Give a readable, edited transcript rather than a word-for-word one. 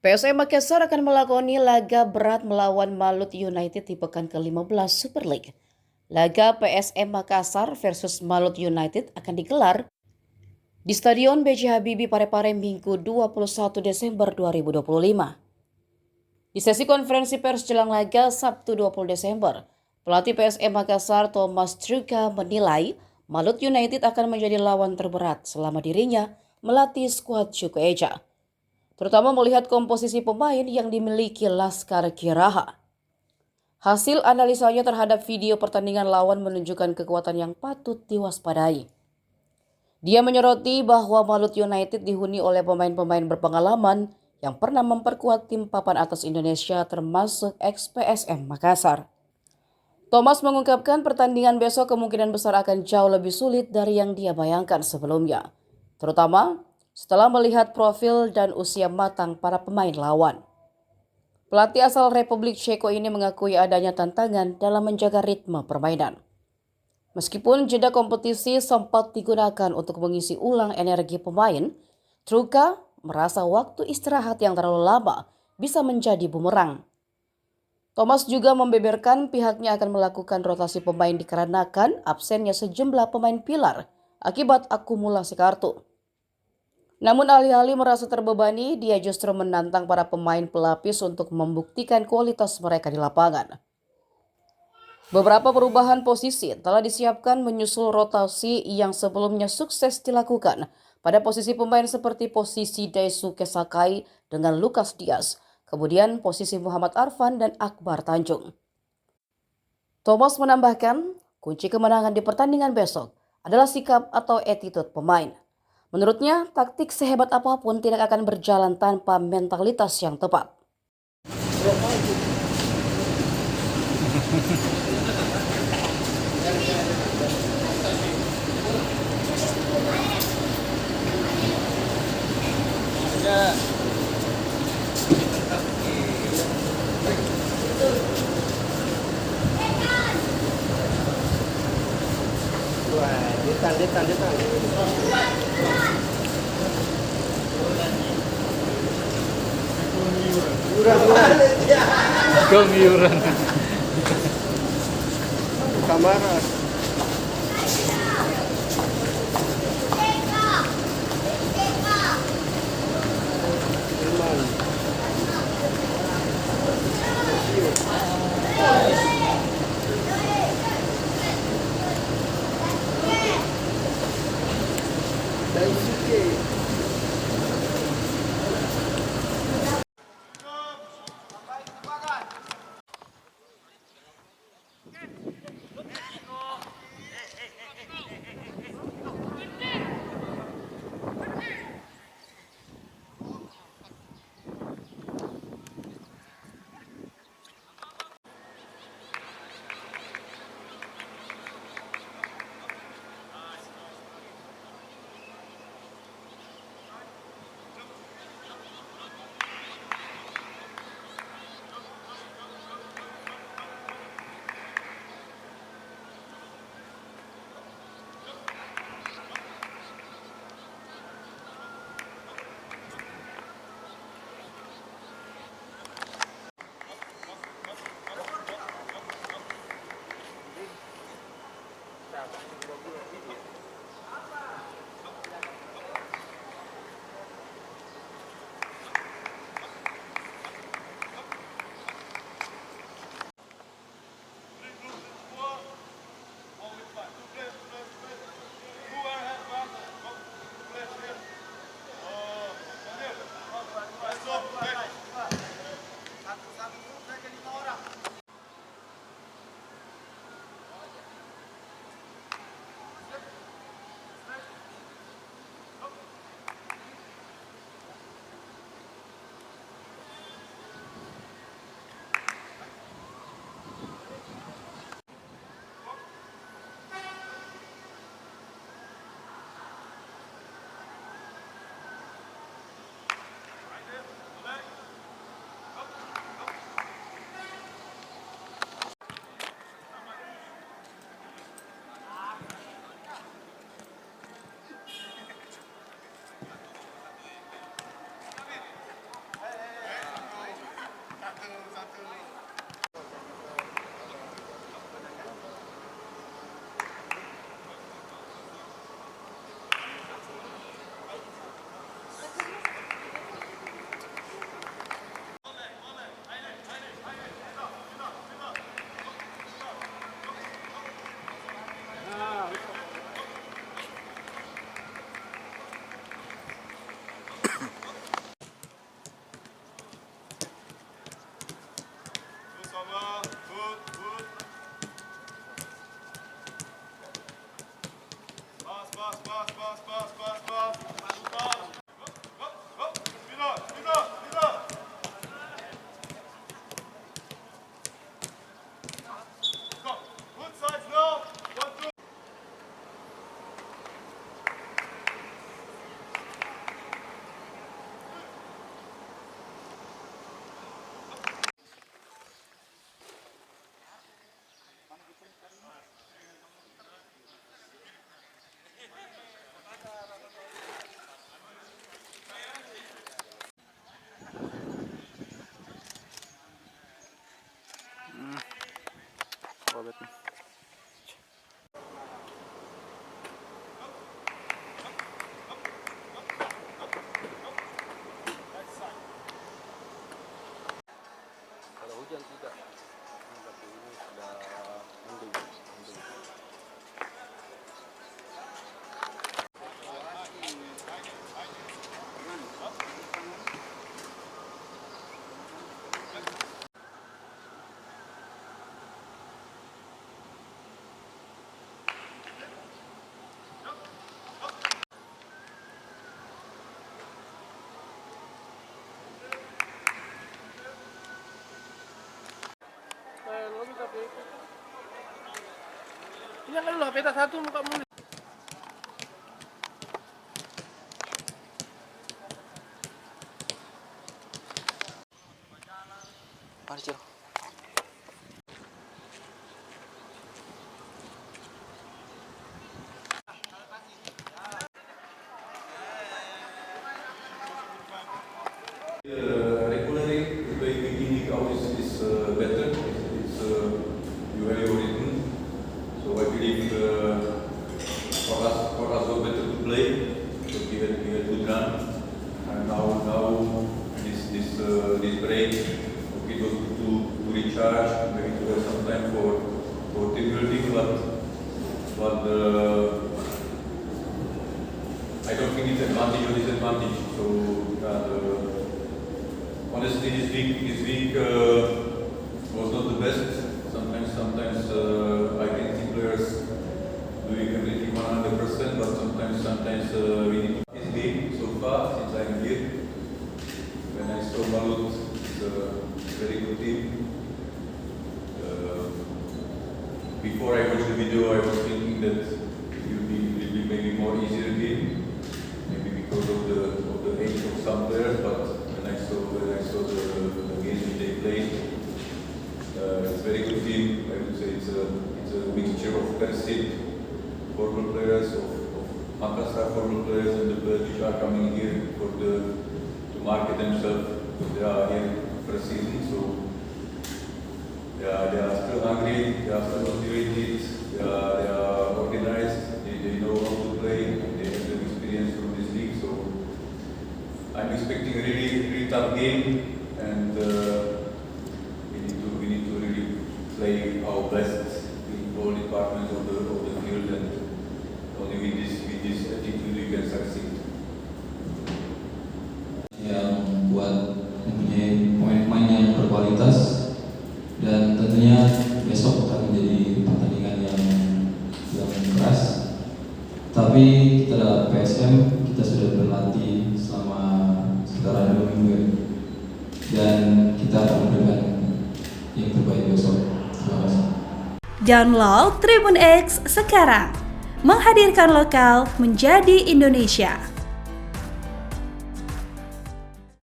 PSM Makassar akan melakoni laga berat melawan Malut United di pekan ke-15 Super League. Laga PSM Makassar versus Malut United akan digelar di Stadion B.J. Habibie Parepare Minggu 21 Desember 2025. Di sesi konferensi pers jelang laga Sabtu 20 Desember, pelatih PSM Makassar Thomas Truca menilai Malut United akan menjadi lawan terberat selama dirinya melatih skuad Cuko Eja, terutama melihat komposisi pemain yang dimiliki Laskar Kiraha. Hasil analisanya terhadap video pertandingan lawan menunjukkan kekuatan yang patut diwaspadai. Dia menyoroti bahwa Malut United dihuni oleh pemain-pemain berpengalaman yang pernah memperkuat tim papan atas Indonesia termasuk ex-PSM Makassar. Thomas mengungkapkan pertandingan besok kemungkinan besar akan jauh lebih sulit dari yang dia bayangkan sebelumnya, terutama setelah melihat profil dan usia matang para pemain lawan. Pelatih asal Republik Ceko ini mengakui adanya tantangan dalam menjaga ritme permainan. Meskipun jeda kompetisi sempat digunakan untuk mengisi ulang energi pemain, Truca merasa waktu istirahat yang terlalu lama bisa menjadi bumerang. Thomas juga membeberkan pihaknya akan melakukan rotasi pemain dikarenakan absennya sejumlah pemain pilar akibat akumulasi kartu. Namun alih-alih merasa terbebani, dia justru menantang para pemain pelapis untuk membuktikan kualitas mereka di lapangan. Beberapa perubahan posisi telah disiapkan menyusul rotasi yang sebelumnya sukses dilakukan pada posisi pemain seperti posisi Daisuke Sakai dengan Lucas Diaz, kemudian posisi Muhammad Arfan dan Akbar Tanjung. Thomas menambahkan, kunci kemenangan di pertandingan besok adalah sikap atau attitude pemain. Menurutnya, taktik sehebat apapun tidak akan berjalan tanpa mentalitas yang tepat. Detan. Kemiuran. Kamera. Sama, gut, gut. Pas. Super. Hopp. Wieder. Komm, gut Zeit, now. 1, 2. Kalau hujan tidak. Tapi ini sudah mendung. Ini kan lah peta satu muka mulu. Mari, Cil. Regularly, the way beginning hours is better. It's you have your rhythm. So I believe for us was better to play. So we had good run, and now this break, okay, to recharge, maybe to have some time for team building, but I don't think it's advantage or disadvantage. So honestly, this week was not the best. Sometimes I can see players doing everything 100%, but sometimes we need to this game so far since I'm here. When I saw Malut, it's a very good team. Before I watched the video, I was thinking that it will be maybe more easier game, maybe because of the age of some players. But when I saw the games that they played, it's a very good team. I would say it's a mixture of Persib former players, of Makassar former players, and the players which are coming here to market themselves. They are here for a season, so they are still hungry, they are still motivated, they are organized, they know how to play, and they have the experience from this league. So I'm expecting a really tough game, and we need to really play our best in all departments of the field, and only with this attitude we can succeed. Yang kuat, mempunyai pemain-pemain yang berkualitas, dan tentunya besok akan menjadi pertandingan yang keras. Tapi kita adalah PSM, kita sudah berlatih selama sekitar 2 minggu, dan kita akan memberikan yang terbaik besok. Terima kasih. Download Tribun X sekarang, menghadirkan lokal menjadi Indonesia.